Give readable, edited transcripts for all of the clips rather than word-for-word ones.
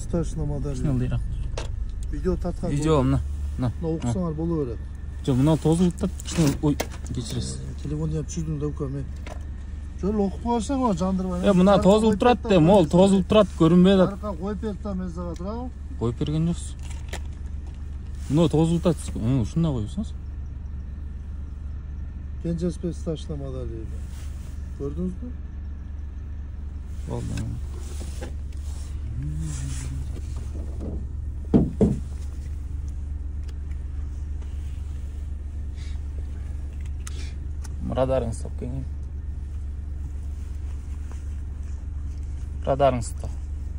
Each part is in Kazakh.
Сташна модель. Кичине Видео тарткан. Видео мына. Окусаңар боло берет. Жо, мына тозулуп тат, кичине ой, кечиресиз. Телефонду жап чүрдүм да укам. Жөн окуп койсоң о жандырбай. Мына тозулуп турат да, мол тозулуп турат, көрүнбөй атат. Арка коюп берип та мен сага турабы? Коюп берген жоксуз. Мына тозулуп турат. Ушуна коюсуңуз. Кенжеспек Сташна модель. Көрдүңүзбү? Болду. Radarınız sokayım. Radarınız da.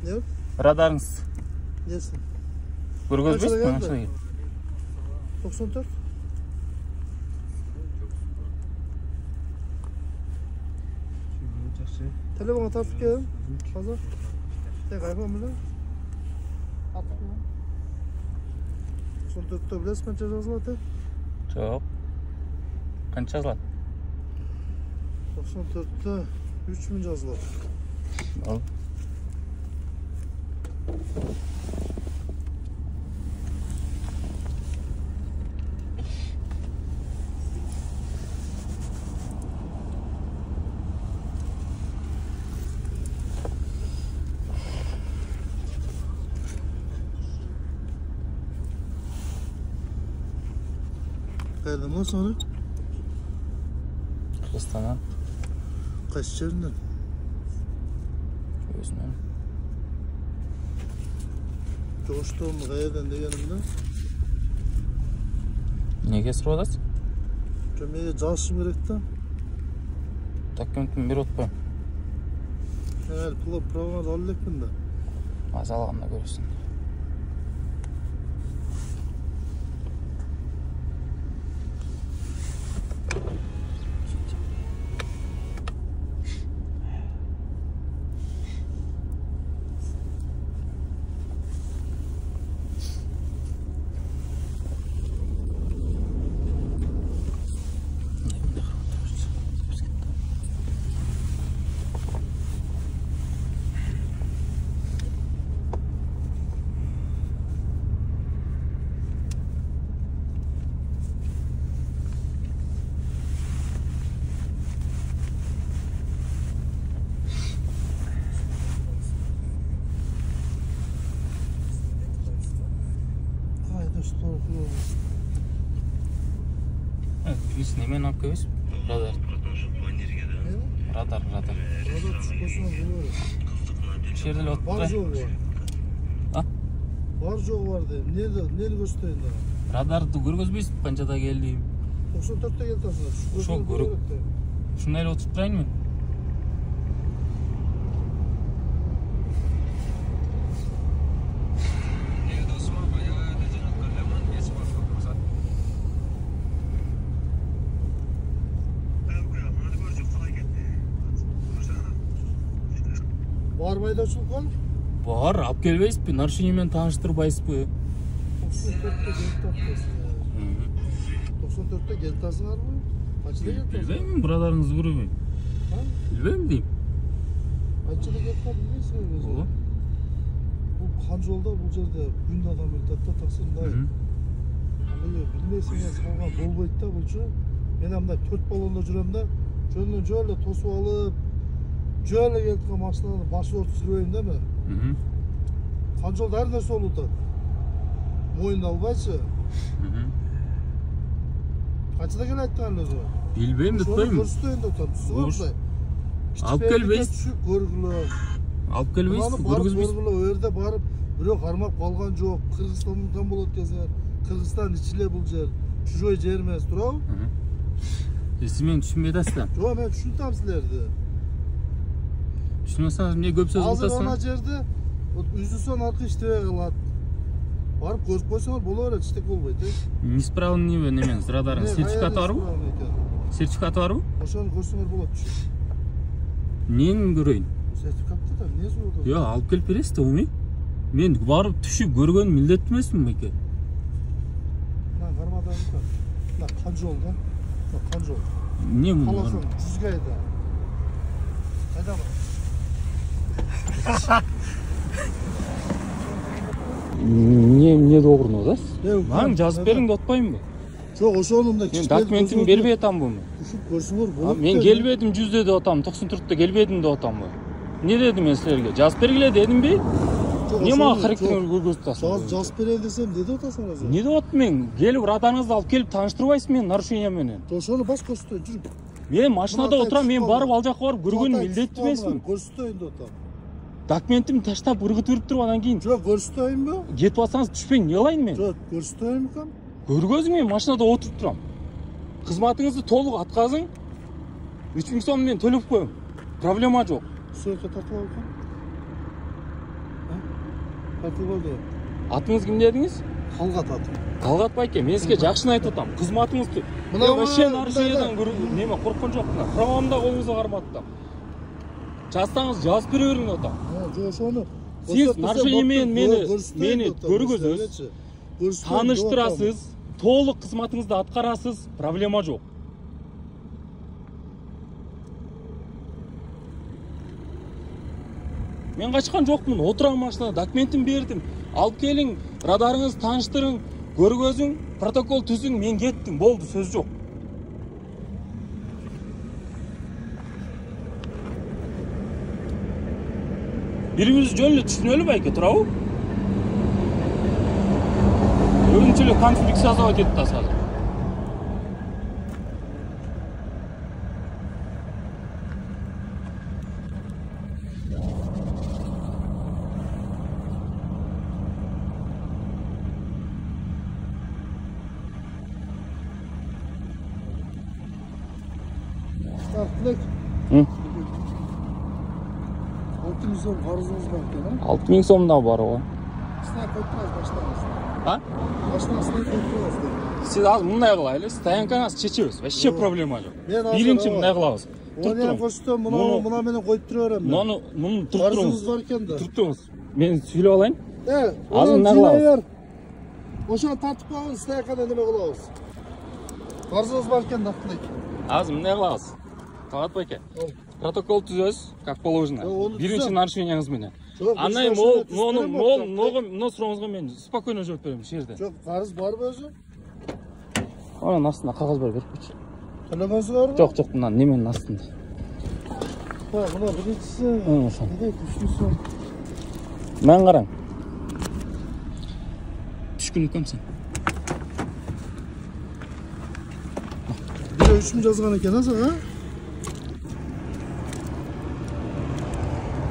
Ne? Radarınız. Nesin? Görgöz Kaçta bes mi? geldi? 94. Telefona tartıp gelin. Fazla. Tek iPhone bilen. Atıp gelin. 94'te bilesiz kança yazılatı? Çok. Kança yazılatı? 94'te 3000 yazılatı. Al. Geldim o sonra? Kırgızistan'dan. Kaç yerinden? Özünden. Coştuğum gayreden degenimde. Nege sırı odasın? Cömeye çalışım gerekti. Dokumentin bir otpayım. Eğer pulu provaz aldıkında. Az alğanda görürsün. Biz nemen alып келбейсіз? Радар. Радар. Radar çıkmasına buluyoruz. Şeride от Var жоғы var. А? Var жоғы var deyim. Neli göstereyim daha? Радарды көргөзбейсіз, қаншада келдім. 94'te geltasınlar. Şu görüp. Şundan ele oturup durayın mı? Var bayda çulkan? Бар, алып келбейсізбі? Нарушениемен таныштырбайсызбы? 94'te geltasınlar mı? Kaçta geltasınlar? Bilbeyim, buralarınızı көрбейм. Bilbeyim deyim. Kaçta geltasınlar bilmeysin. Bu kan жолда бұл жерде күн адам өлтатта тақсырындай. Bilmeysin ya салған болбойт да бұлчу. Мен амда 4 балонда жүрем да, жөнінен жөлі тосып алып, жөлі келтіған машинаны башы ортып жүрейін да мен. Kan жолда әр нәрсе олутат. Мойын албайчы. Kaçta gel aytқан өзі? Bilbeyim, tutmayım. Көрсетейін де тұр. Түсі Алып келбейсіз. Алып келбейсіз, көргізбейсіз. Өрде барып, біреу қармап қалған жоқ. Қырғызстаннан болады кезер. Қырғызстан ішіле бұл жер. Чужой жер емес, тұрау? Сіз мен түсінбей дастан. Жоқ, мен түсінтам сілерді. Түсінмесеңіз, не көп сөз Азыр қылсасын? ана жерде үзілсен арқы іштебей қалады. Барып көріп қойсаңар бола береді, іштек болбайды. Неисправный неменіз, радарың сертификаты бар бұл? Сертификаты бар бұл? Ошаны көрсеңер болады түші. Нені көрейін? Сертификатты да, не сөз отыр? Алып келіп бересіз де, оңай. Мен барып түшіп көрген міндетті емеспін бәке. Қармадан тұр. Қан жол да. Қан жол. Не бұл? Қаласың, 100 қайда. Қайда бар? Эмне доогурун атасыз? Мага жазып бериң. бериң деп атпаймынбы? Жок, ошону мындай Мен документимди бербей атамбы? Ушуп көрсөңөр болот. Мен келбедим 100дө деп атам, 94дө келбедим деп атамбы? Не дедим мен силерге? Жазып бергиле дедимби? Эмне мага характериңди көргөзүп атасың? Жазып берейин десем, не деп атасың азыр? Не деп атам мен? Келип радарыңызды алып келип тааныштырбайсыз мени нарушение менен. Ошону бас көрсөтөйүн, жүрүң. Мен машинада отурам, мен барып ал жакка барып көргөнүм милдеттүү эмесмин. Көрсөтөйүн деп атам. Документимди таштап ыргытып берип туруп анан кийин Жок, көрсөтөйүнбү? кетип атсаңыз түшпөйүн, эмне кылайын мен? Жок, көрсөтөйүнбү кам? Көргөзүң, мен машинада отуруп турам. Кызматыңызды толук аткарсаң 3000 сом мен төлөп коем. Проблема жок. Сөйкө тартып алып. Тартып алды. Атыңыз ким дедиңиз? Талгат аты. Талгат байке, мен сизге жакшыны айтып атам. Кызматыңызды вообще нарушениеден неме корккон жокмун. Правамда колуңузга кармады да. Жазсаңыз жазып бере бериң деп атам. Жок, ошону. Сиз нарушение менен мени көргөзөсүз. Тааныштырасыз, толук кызматыңызды аткарасыз, проблема жок. Мен качкан жокмун, отурам машинада, документимди бердим. Алып келиң, радарыңызды тааныштырың, көргөзүң, протокол түзүң, мен кеттим, болду, сөз жок. Бирибизди жөн эле түшүнөлү байке, туурабы? Өзүнчө эле конфликт создавать этип атасыз азыр. Tilek. 6000 сом карызыңыз бар экен, а? 6000 сом да бар го. Сына коюп турасыз баштаңыз. А? Баштаңыз коюп турасыз. Сиз азыр мындай кылайлы, стоянкаңызды чечебиз, вообще проблема жок. Биринчи мындай кылабыз. Оны ham көрсөтөм, мына менен коюп тура берем мен. Муну туруп туруңуз. Карызыңыз бар экен да. Туруп туруңуз. Мен сүйлөп алайын. Азыр мындай кылабыз. Ошону тартып коюңуз, стоянкада неме кылабыз. Карызыңыз бар экен да, Tilek. Азыр мындай кылабыз. Талгат байке. Протокол түзөсүз, как положено. Биринчи нарушениеңиз менен. Андан мына сурооңузга мен спокойно жооп берем ушул жерде. Жок, карыз барбы өзү? Анын астында кагаз бар, берип койчу. Телефонуңуз барбы? Жок, мына неменин астында. Мына биринчиси. Ошо. Үчүнчүсү. Мен караң. Түшкүн экенсиң. Бир 3000 жазган экен, сага?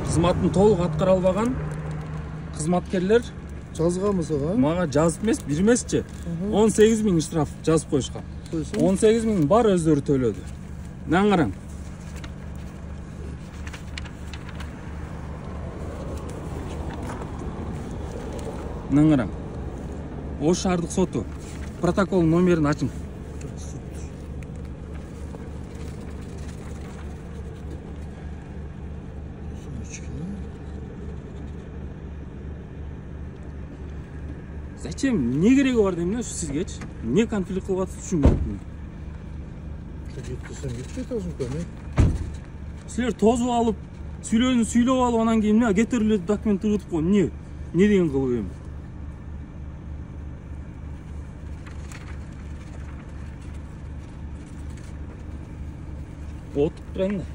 Кызматын толук аткара албаган кызматкерлер жазганбы сага? Мага жазып эмес, бир эмесчи. 18 000 штраф жазып коюшкан. 18 000 бар өздөрү төлөдү. Мен караң. Мен караң. Ош шаардык соту. Протокол номерин ачың. Зачем? Не кереги бар дейм да сизгечи? Не конфликт кылып атасыз түшүнбөйм. Кетсем кетпейт өзүнкө. Силер тозуп алып, сүйлөп алып анан кийин эмне кетирип документ ыргытып койгон. Не деген кылып эми? Отуп турайын да.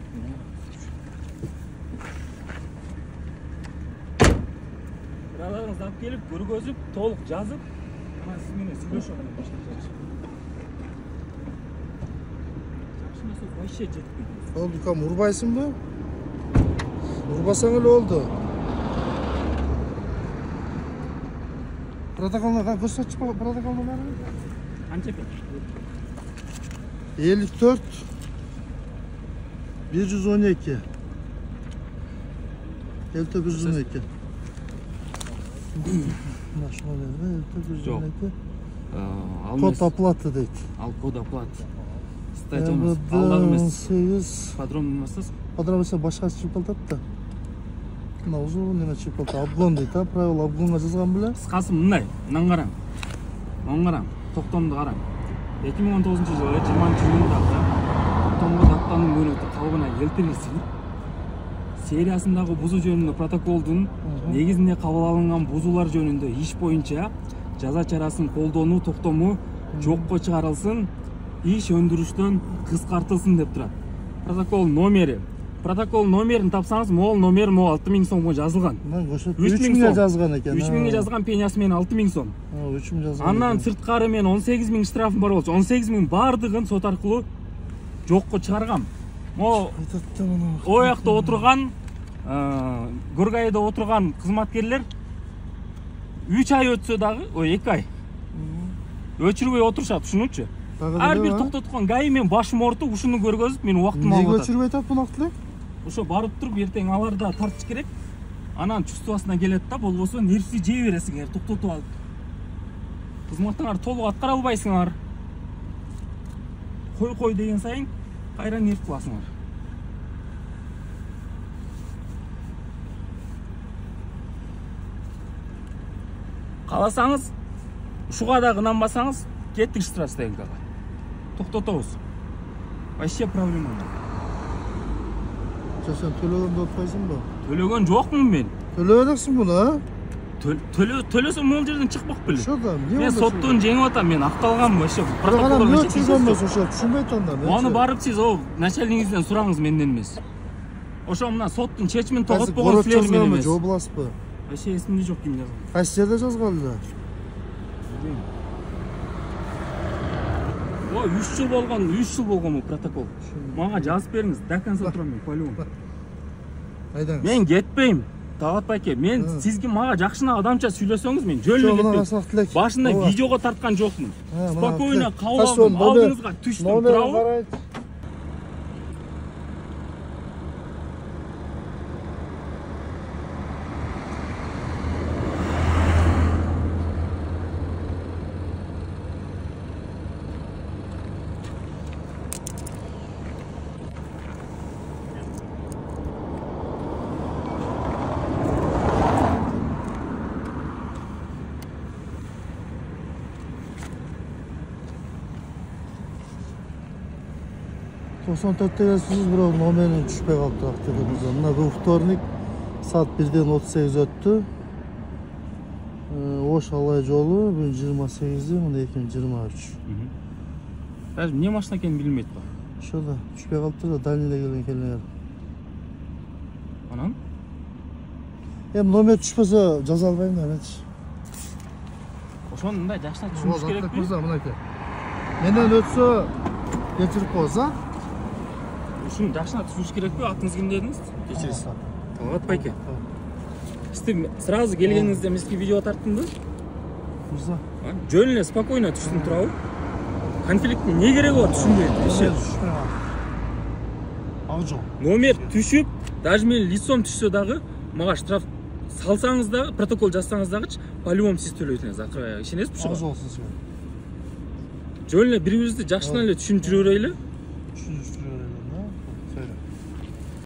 Радарыңызды алып келип, көргөзүп, толук жазып, анан сиз менен сүйлөшүп атам баштап. Жакшы сөз вообще жетпейт. Oldu kam, urbaysınbı? Urbasan öyle oldu. Protokoluna gösterçi protokoluna var mı? Anca pek. 54 112 54 112 Maşına verme 54 112 Kod oplаты deydi. Al kod oplаты. Статьямыз алдагы эмес. 8 Подром эмессиз? Подром эмес, башкасы чипалтат да. Мына узун неме чипалта, обгон дейт, а правила обгонго жазган беле? Кыскасы мындай, мынаны караң. Мына караң, токтомду караң. 2019-жылы 20-июнда токтомго даттануу мөөнөтү калыбына келтирилсин. сериясындагы бузуу жөнүндө протоколдун негизинде кабыл алынган бузуулар жөнүндө иш боюнча жаза чарасын колдонуу токтому жокко чыгарылсын, иш өндүрүштөн кыскартылсын деп турат. Протокол номерин тапсаңыз, могул номер могу 6000 сомго жазылган. 3000 жазган экен. 3000 жазган, пенясы менен 6000 сом. 3000 жазган. Андан сырткары мен 18000 штрафым бар болчу. 18000 бардыгын сот аркылуу жокко чыгаргам. Могу оякта отурган, Горгайда отурган кызматкерлер 3 ай өтсө дагы, 2 ай. Өчүрбөй отурушат, ушунучу. Ар бир токтоткон гаи мен башым оорутуп, ушуну көргөзүп, менин убактымды алып атат. Неге өчүрбөй атат бунактылык? Ошо барып туруп, эртең аларда тартыш керек. Анан чувствосуна келет да, болбосо нервси жей бересиңер, токтотуп алып. Кызматыңар толук аткара албайсыңар. Кой деген сайын кайра нерв кыласыңар. Кааласаңыз, ушуга да кынанбасаңыз, кеттик штрафстоянкага. Токтотобуз. Вообще проблема жок. Сен төлөгөндө отпайсыңбы? Төлөгөн жокмун мен. Төлөп элексиң муну, а? Төлөсөм могул жерден чыкпак беле. Ошо да, мен соттон жеңип атам, мен акталгам вообще. Протоколдор эмне чыгылмас ошо, түшүнбөй атам. Аны барып сиз начальнигиңизден сураңыз, менден эмес. Ошо мына соттун чечимин тоготпогон силер менен эмес. Жол буласызбы? Вообще эсимде жок ким жазган. Кайсы жерде жазган эле? 3 жыл болгон бул протокол. Мага жазып бериңиз, до конца турам мен, по-любому. Айдаңыз. Мен кетпейм. Талгат байке, мен сизге мага жакшына адамча сүйлөсөңүз, мен жөн эле кетпейм. Башында видеого тарткан жокмун. Спокойно кабыл алдым, алдыңызга түштүм, туурабы? Тоқсан төртте келесіз, бирок номерин түшпөй калыптыр актыбызда. Мына бул вторник саат 1:38 өттү. Ош алай жолу 28, мына 2023. Даже эмне машина экенин билинбейт ба? Ошо да, түшпөй калыптыр да, дальныйда келген келеңер. Анан? Номер түшпөсө жаза албайм да, эмечи. Ошону мындай жакшына түшүнүш керекпи? Мынакей. Менден өтсө кечирип коебуз, а? Ушуну жакшына түшүнүш керекпи? Атыңыз ким дедиңиз? Кечиресиз. Талгат байке. Сиз сразу келгениңизде мен сизге видео тарттымбы? Мырза. Жөн эле спокойно түштүм, турабы? Конфликттин эмне кереги бар түшүнбөйм. Ак жол. Номер түшүп, даже менин лицом түшсө дагы, мага штраф салсаңыз дагы, протокол жазсаңыз дагычы, по-любому сиз төлөйсүңүз. Акыры ишенесизби ушуга? Ак жол сизге. Жөн эле бири-бирибизди жакшына эле түшүнүп жүрө берели. Түшүнүш.